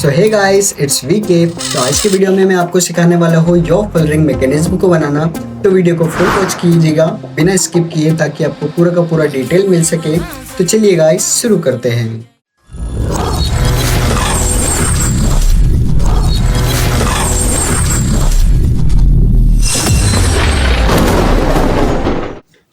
So hey guys, it's VK. तो आज की वीडियो में मैं आपको सिखाने वाला हूँ यो फिल्टरिंग मैकेनिज्म को बनाना। तो वीडियो को फुल वॉच कीजिएगा बिना स्किप किए, ताकि आपको पूरा का पूरा डिटेल मिल सके। तो चलिए गाइस, शुरू करते हैं।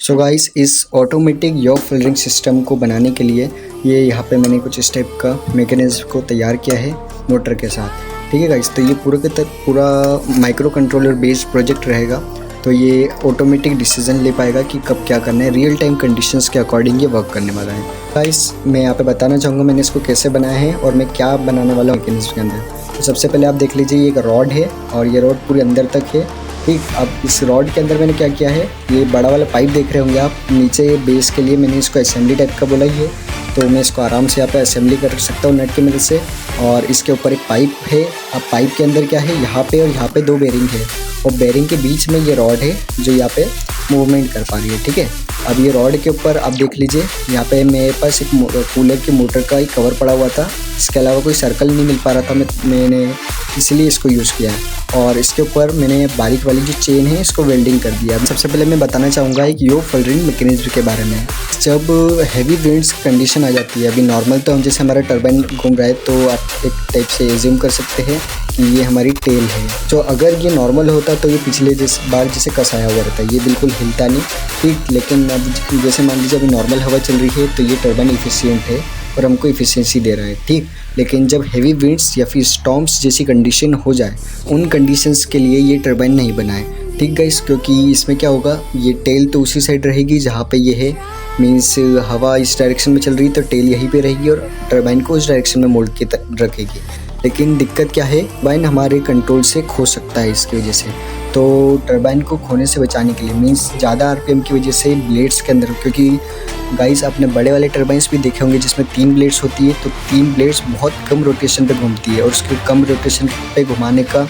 सो गाइस, इस ऑटोमेटिक यो फिल्टरिंग सिस्टम को बनाने के लिए ये यहाँ पे मैंने कुछ इस टाइप का मैकेनिज्म को तैयार किया है मोटर के साथ। ठीक है गाइस, तो ये पूरा माइक्रो कंट्रोलर बेस्ड प्रोजेक्ट रहेगा। तो ये ऑटोमेटिक डिसीजन ले पाएगा कि कब क्या करना है, रियल टाइम कंडीशंस के अकॉर्डिंग ये वर्क करने वाला है। गाइस, मैं यहाँ पे बताना चाहूँगा मैंने इसको कैसे बनाया है और मैं क्या बनाने वाला हूँ मैकेनिज्म के अंदर। तो सबसे पहले आप देख लीजिए, ये एक रॉड है और ये रॉड पूरे अंदर तक है। ठीक, अब इस रॉड के अंदर मैंने क्या किया है, ये बड़ा वाला पाइप देख रहे होंगे आप नीचे बेस के लिए, मैंने इसको असेंबली टाइप का बोला ही है। तो मैं इसको आराम से यहाँ पे असेंबली कर सकता हूँ नट की मदद से। और इसके ऊपर एक पाइप है। अब पाइप के अंदर क्या है, यहाँ पे और यहाँ पे दो बेरिंग है और बेरिंग के बीच में ये रॉड है जो यहाँ पे मूवमेंट कर पा रही है। ठीक है, अब ये रॉड के ऊपर आप देख लीजिए, यहाँ पे मेरे पास एक कूलर की मोटर का एक कवर पड़ा हुआ था। इसके अलावा कोई सर्कल नहीं मिल पा रहा था, मैंने इसलिए इसको यूज़ किया है। और इसके ऊपर मैंने बारीक वाली जो चेन है इसको वेल्डिंग कर दिया। सबसे पहले मैं बताना चाहूँगा एक यो फिल्टरिंग मैकेनिज्म के बारे में। जब हैवी विंड्स कंडीशन आ जाती है, अभी नॉर्मल तो हम जैसे हमारा टर्बाइन घूम रहा है तो आप एक टाइप से एज्यूम कर सकते हैं कि ये हमारी टेल है। तो अगर ये नॉर्मल होता तो ये पिछले बार जैसे कसाया हुआ रहता है, ये बिल्कुल हिलता नहीं। ठीक, लेकिन अब जैसे मान लीजिए अभी नॉर्मल हवा चल रही है तो ये टर्बाइन इफिशियंट है और हमको इफिशियंसी दे रहा है। ठीक, लेकिन जब हेवी विंड्स या फिर स्टॉर्म्स जैसी कंडीशन हो जाए, उन कंडीशंस के लिए ये टर्बाइन नहीं बना है। ठीक गाइस, क्योंकि इसमें क्या होगा, ये टेल तो उसी साइड रहेगी जहाँ पे ये है, मीन्स हवा इस डायरेक्शन में चल रही है तो टेल यहीं पे रहेगी और टर्बाइन को उस डायरेक्शन में मोड़ के रखेगी। लेकिन दिक्कत क्या है, टर्बाइन हमारे कंट्रोल से खो सकता है इसकी वजह से। तो टर्बाइन को खोने से बचाने के लिए, मीन्स ज़्यादा आरपीएम की वजह से ब्लेड्स के अंदर, क्योंकि गाइस आपने बड़े वाले टर्बाइंस भी देखे होंगे जिसमें 3 ब्लेड्स होती है, तो 3 ब्लेड्स बहुत कम रोटेशन पे घूमती है। और उसके कम रोटेशन पे घुमाने का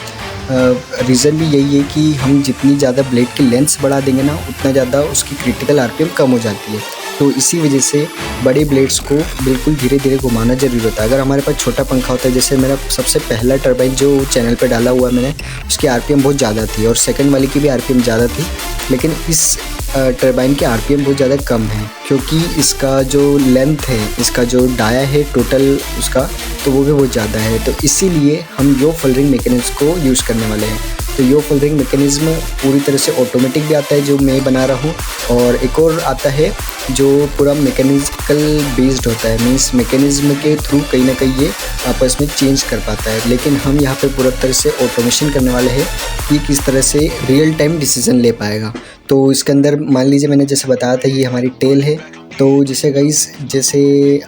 रीज़न भी यही है कि हम जितनी ज़्यादा ब्लेड की लेंथ बढ़ा देंगे ना, उतना ज़्यादा उसकी क्रिटिकल आरपीएम कम हो जाती है। तो इसी वजह से बड़े ब्लेड्स को बिल्कुल धीरे धीरे घुमाना ज़रूरी होता है। अगर हमारे पास छोटा पंखा होता है, जैसे मेरा सबसे पहला टर्बाइन जो चैनल पे डाला हुआ मैंने, उसकी आरपीएम बहुत ज़्यादा थी और सेकंड वाली की भी आरपीएम ज़्यादा थी, लेकिन इस टर्बाइन की आरपीएम बहुत ज़्यादा कम है, क्योंकि इसका जो लेंथ है, इसका जो डाया है टोटल उसका, तो वो भी बहुत ज़्यादा है। तो इसीलिए हम यो फिल्टरिंग मैकेनिज्म को यूज़ करने वाले हैं। तो यो फिल्टरिंग मैकेनिज्म पूरी तरह से ऑटोमेटिक भी आता है जो मैं बना रहा हूँ, और एक और आता है जो पूरा मैकेनिकल बेस्ड होता है, मीन्स मैकेनिज्म के थ्रू कहीं ना कहीं ये आपस में चेंज कर पाता है। लेकिन हम यहाँ पे पूरा तरह से ऑटोमेशन करने वाले हैं कि किस तरह से रियल टाइम डिसीजन ले पाएगा। तो इसके अंदर मान लीजिए मैंने जैसे बताया था, ये हमारी टेल है। तो जैसे गाइस, जैसे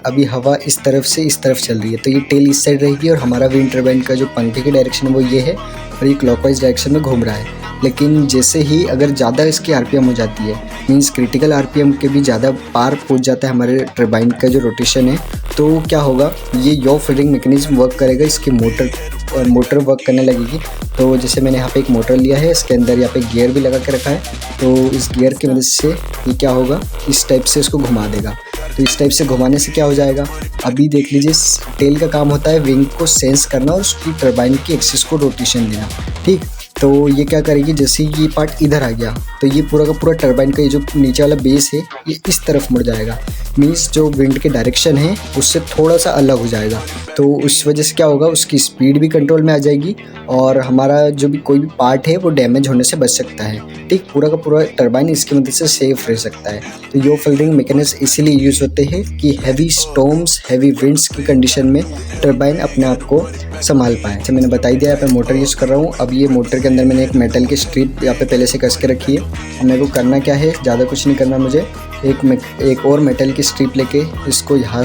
अभी हवा इस तरफ से इस तरफ चल रही है तो ये टेल इस साइड रहेगी और हमारा विंड टर्बाइन का जो पंखे की डायरेक्शन है वो ये है और ये क्लॉकवाइज डायरेक्शन में घूम रहा है। लेकिन जैसे ही अगर ज़्यादा इसकी आरपीएम हो जाती है, मीन्स क्रिटिकल आरपीएम के भी ज़्यादा पार पहुंच जाता है हमारे टर्बाइन का जो रोटेशन है, तो क्या होगा, ये यो फिल्टरिंग मैकेनिज्म वर्क करेगा, इसकी मोटर वर्क करने लगेगी। तो जैसे मैंने यहाँ पे एक मोटर लिया है, इसके अंदर यहाँ पे गियर भी लगा के रखा है। तो इस गियर की मदद से ये क्या होगा, इस टाइप से इसको घुमा देगा। तो इस टाइप से घुमाने से क्या हो जाएगा, अभी देख लीजिए, टेल का काम होता है विंग को सेंस करना और उसकी टर्बाइन की एक्सिस को रोटेशन देना। ठीक, तो ये क्या करेगी, जैसे ये पार्ट इधर आ गया तो ये पूरा का पूरा टर्बाइन का ये जो नीचे वाला बेस है ये इस तरफ मुड़ जाएगा, मीन्स जो विंड के डायरेक्शन है उससे थोड़ा सा अलग हो जाएगा। तो उस वजह से क्या होगा, उसकी स्पीड भी कंट्रोल में आ जाएगी और हमारा जो भी कोई भी पार्ट है वो डैमेज होने से बच सकता है। ठीक, पूरा का पूरा टर्बाइन इसकी मदद से सेफ रह सकता है। तो यो फिल्टरिंग मैकेनिज्म इसीलिए यूज़ होते हैं कि हैवी स्टॉर्म्स, हैवी विंड्स की कंडीशन में टर्बाइन अपने आप को संभाल पाए। जैसे मैंने बताई दिया, यहाँ पे मोटर यूज़ कर रहा हूँ। अब ये मोटर के अंदर मैंने एक मेटल की स्ट्रिप यहाँ पे पहले से कस के रखी है। मेरे को करना क्या है, ज़्यादा कुछ नहीं करना, मुझे एक और मेटल की स्ट्रिप लेके इसको यहाँ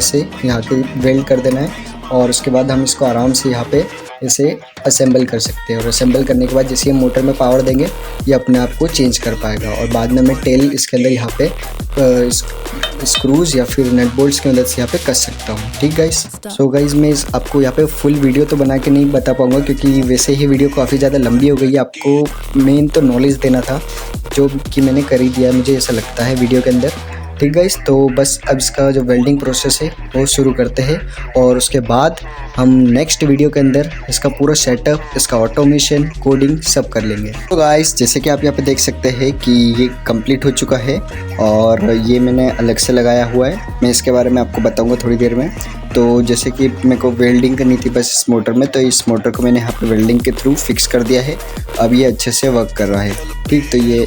पे वेल्ड कर देना है और उसके बाद हम इसको आराम से यहाँ पे इसे असेंबल कर सकते हैं। और असेंबल करने के बाद जैसे हम मोटर में पावर देंगे ये अपने आप को चेंज कर पाएगा और बाद में मैं टेल इसके अंदर यहाँ पे स्क्रूज या फिर नट बोल्ट्स की मदद से यहाँ पे कस सकता हूँ। ठीक गाइस, सो गाइस मैं आपको यहाँ पे फुल वीडियो तो बना के नहीं बता पाऊँगा, क्योंकि वैसे ही वीडियो काफ़ी ज़्यादा लंबी हो गई है। आपको मेन तो नॉलेज देना था जो कि मैंने कर ही दिया, मुझे ऐसा लगता है वीडियो के अंदर। ठीक गाइस, तो बस अब इसका जो वेल्डिंग प्रोसेस है वो शुरू करते हैं और उसके बाद हम नेक्स्ट वीडियो के अंदर इसका पूरा सेटअप, इसका ऑटोमेशन, कोडिंग सब कर लेंगे। तो गाइस जैसे कि आप यहाँ पे देख सकते हैं कि ये कंप्लीट हो चुका है और ये मैंने अलग से लगाया हुआ है। मैं इसके बारे में आपको बताऊंगा थोड़ी देर में। तो जैसे कि मेरे को वेल्डिंग करनी थी बस इस मोटर में, तो इस मोटर को मैंने यहाँ पे वेल्डिंग के थ्रू फिक्स कर दिया है। अब ये अच्छे से वर्क कर रहा है। ठीक, तो ये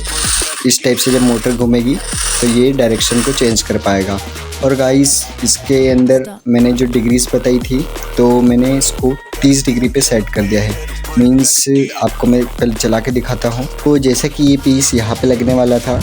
इस टाइप से जब मोटर घूमेगी तो ये डायरेक्शन को चेंज कर पाएगा। और गाइस इसके अंदर मैंने जो डिग्रीज बताई थी तो मैंने इसको 30 डिग्री पे सेट कर दिया है। मींस आपको मैं पहले चला के दिखाता हूँ। तो जैसे कि ये पीस यहाँ पे लगने वाला था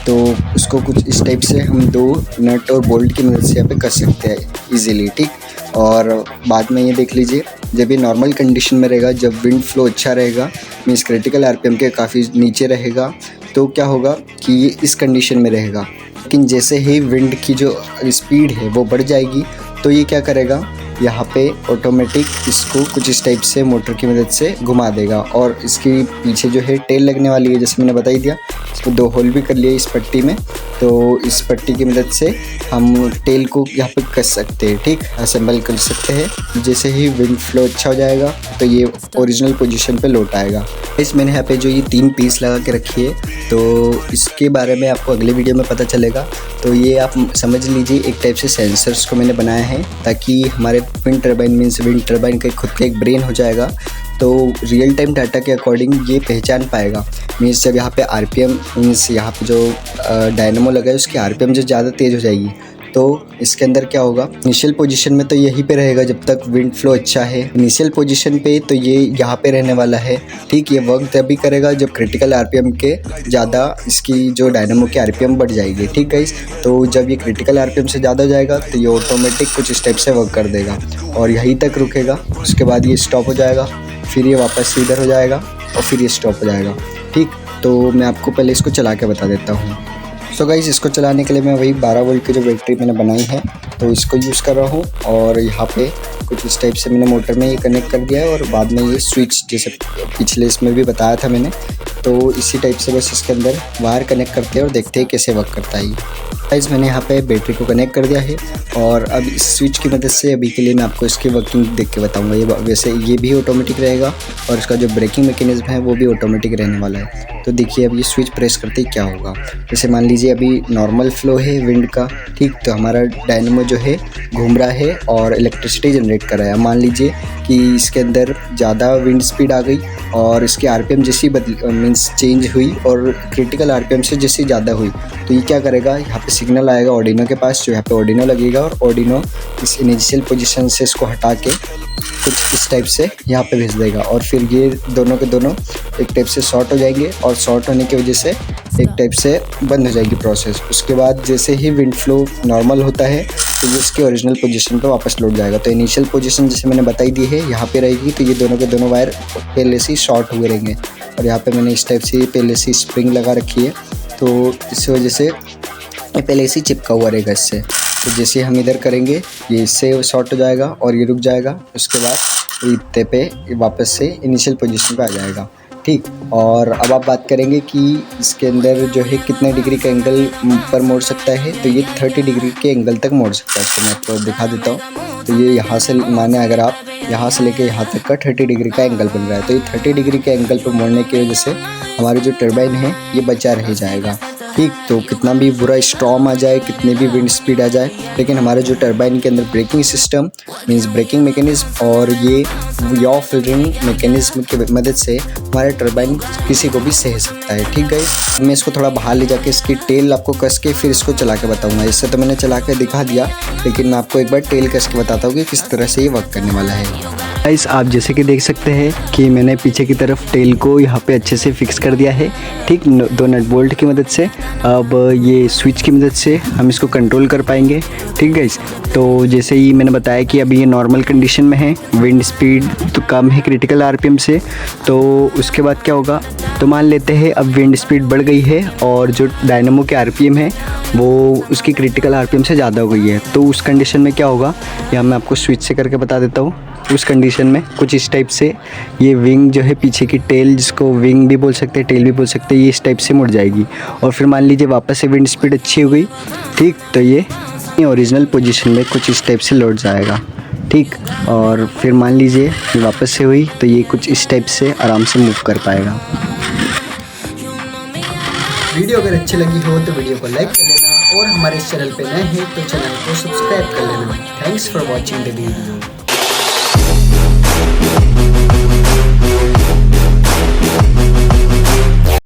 तो उसको कुछ इस टाइप से हम 2 नट और बोल्ट की मदद से यहाँ पे कर सकते हैं इजीली। ठीक, और बाद में ये देख लीजिए जब ये नॉर्मल कंडीशन में रहेगा, जब विंड फ्लो अच्छा रहेगा, मीन्स क्रिटिकल आरपीएम के काफ़ी नीचे रहेगा, तो क्या होगा कि ये इस कंडीशन में रहेगा। लेकिन जैसे ही विंड की जो स्पीड है वो बढ़ जाएगी तो ये क्या करेगा, यहाँ पे ऑटोमेटिक इसको कुछ इस टाइप से मोटर की मदद से घुमा देगा। और इसके पीछे जो है टेल लगने वाली है, जैसे मैंने बता ही दिया। इसको 2 होल भी कर लिए इस पट्टी में, तो इस पट्टी की मदद से हम टेल को यहाँ पे कस सकते हैं। ठीक, असेंबल कर सकते हैं। जैसे ही विंड फ्लो अच्छा हो जाएगा तो ये ओरिजिनल पोजीशन पे लौट आएगा। इस मैंने यहाँ पे जो ये 3 पीस लगा के रखी है, तो इसके बारे में आपको अगले वीडियो में पता चलेगा। तो ये आप समझ लीजिए एक टाइप से सेंसर्स को मैंने बनाया है ताकि हमारे wind turbine means wind turbine का खुद का एक ब्रेन हो जाएगा। तो रियल टाइम डाटा के अकॉर्डिंग ये पहचान पाएगा। मीन्स जब यहाँ पे आरपीएम मीन्स यहाँ पे जो डायनेमो लगा है उसकी आरपीएम जो ज़्यादा तेज़ हो जाएगी तो इसके अंदर क्या होगा, इनिशियल पोजीशन में तो यहीं पे रहेगा जब तक विंड फ्लो अच्छा है। इनिशियल पोजीशन पे तो ये यहाँ पे रहने वाला है। ठीक, ये वर्क तभी करेगा जब क्रिटिकल आरपीएम के ज़्यादा इसकी जो डायनेमो की आरपीएम बढ़ जाएगी। ठीक गाइस, तो जब ये क्रिटिकल आरपीएम से ज़्यादा हो जाएगा तो ये ऑटोमेटिक कुछ स्टेप से वर्क कर देगा और यहीं तक रुकेगा। उसके बाद ये स्टॉप हो जाएगा, फिर ये वापस इधर हो जाएगा और फिर ये स्टॉप हो जाएगा। ठीक, तो मैं आपको पहले इसको चला के बता देता हूँ। सो गाइस इसको चलाने के लिए मैं वही 12 वोल्ट की जो बैटरी मैंने बनाई है तो इसको यूज़ कर रहा हूँ। और यहाँ पे कुछ इस टाइप से मैंने मोटर में ये कनेक्ट कर दिया है और बाद में ये स्विच जैसे पिछले इसमें भी बताया था मैंने, तो इसी टाइप से बस इसके अंदर वायर कनेक्ट करते हैं और देखते हैं कैसे वर्क करता है। गाइस मैंने यहाँ पे बैटरी को कनेक्ट कर दिया है और अब इस स्विच की मदद से अभी के लिए मैं आपको इसकी वर्किंग देख के बताऊँगा। ये वैसे ये भी ऑटोमेटिक रहेगा और इसका जो ब्रेकिंग मैकेनिज्म है वो भी ऑटोमेटिक रहने वाला है। तो देखिए अब ये स्विच प्रेस करते ही क्या होगा। जैसे मान लीजिए अभी नॉर्मल फ्लो है विंड का, ठीक, तो हमारा डायनेमो जो है घूम रहा है और इलेक्ट्रिसिटी जनरेट कर रहा है। मान लीजिए कि इसके अंदर ज़्यादा विंड स्पीड आ गई और इसकी आरपीएम जैसी मीन्स चेंज हुई और क्रिटिकल आरपीएम से जैसी ज़्यादा हुई तो ये क्या करेगा, यहाँ पे सिग्नल आएगा ऑर्डिनो के पास, जो यहाँ पे ऑर्डिनो लगेगा और ऑर्डिनो इस इनिशियल पोजीशन से इसको हटा के कुछ इस टाइप से यहाँ पे भेज देगा और फिर ये दोनों के दोनों एक टाइप से शॉर्ट हो जाएंगे और शॉर्ट होने की वजह से एक टाइप से बंद हो जाएगी प्रोसेस। उसके बाद जैसे ही विंड फ्लो नॉर्मल होता है तो ये इसके ओरिजिनल पोजीशन पे वापस लौट जाएगा। तो इनिशियल पोजीशन जैसे मैंने बताई दी है यहाँ पे रहेगी, तो ये दोनों के दोनों वायर पहले से ही शॉर्ट हुए रहेंगे और यहाँ पे मैंने इस टाइप से पहले से स्प्रिंग लगा रखी है तो इस वजह से ये पहले से चिपका हुआ रहेगा इससे। तो जैसे हम इधर करेंगे ये इससे शॉर्ट हो जाएगा और ये रुक जाएगा, उसके बाद इतने पे वापस से इनिशियल पोजीशन पे आ जाएगा। ठीक, और अब आप बात करेंगे कि इसके अंदर जो है कितने डिग्री का एंगल पर मोड़ सकता है, तो ये 30 डिग्री के एंगल तक मोड़ सकता है। इसको मैं आपको दिखा देता हूँ। तो ये यहाँ से माने अगर आप यहाँ से लेके यहाँ तक का 30 डिग्री का एंगल बन रहा है तो ये 30 डिग्री के एंगल पर मोड़ने की वजह से हमारी जो टर्बाइन है ये बचा रह जाएगा। ठीक, तो कितना भी बुरा स्टॉर्म आ जाए, कितनी भी विंड स्पीड आ जाए, लेकिन हमारे जो टर्बाइन के अंदर braking system means braking mechanism और ये यॉ फिल्टरिंग मैकेनिज्म की मदद से हमारा टर्बाइन किसी को भी सह सकता है। ठीक गाइस, मैं इसको थोड़ा बाहर ले जाके इसकी टेल आपको कस के फिर इसको चला के बताऊंगा। इससे तो मैंने चला के दिखा दिया, लेकिन मैं आपको एक बार टेल कस के बताता हूँ कि किस तरह से ये वर्क करने वाला है। गाइस आप जैसे कि देख सकते हैं कि मैंने पीछे की तरफ टेल को यहाँ पे अच्छे से फिक्स कर दिया है। ठीक, 2 नट बोल्ट की मदद से। अब ये स्विच की मदद से हम इसको कंट्रोल कर पाएंगे। ठीक गाइस, तो जैसे ही मैंने बताया कि अभी ये नॉर्मल कंडीशन में है, विंड स्पीड तो कम है क्रिटिकल आरपीएम से, तो उसके बाद क्या होगा, तो मान लेते हैं अब विंड स्पीड बढ़ गई है और जो डायनेमो के आरपीएम है वो उसकी क्रिटिकल आरपीएम से ज़्यादा हो गई है। तो उस कंडीशन में क्या होगा, यह मैं आपको स्विच से करके बता देता हूँ। उस कंडीशन पोजीशन में कुछ इस टाइप से ये विंग जो है पीछे की टेल, जिसको विंग भी बोल सकते हैं टेल भी बोल सकते हैं, ये इस टाइप से मुड़ जाएगी। और फिर मान लीजिए वापस से विंड स्पीड अच्छी हो गई, ठीक, तो ये ओरिजिनल पोजीशन में कुछ इस टाइप से लौट जाएगा, ठीक। और फिर मान लीजिए वापस से हुई तो ये कुछ इस टाइप से आराम से मूव कर पाएगा। वीडियो अगर अच्छी लगी हो तो वीडियो को लाइक कर लेना और हमारे इस चैनल पे नए हैं तो चैनल को सब्सक्राइब कर लेना। Thanks for watching the video.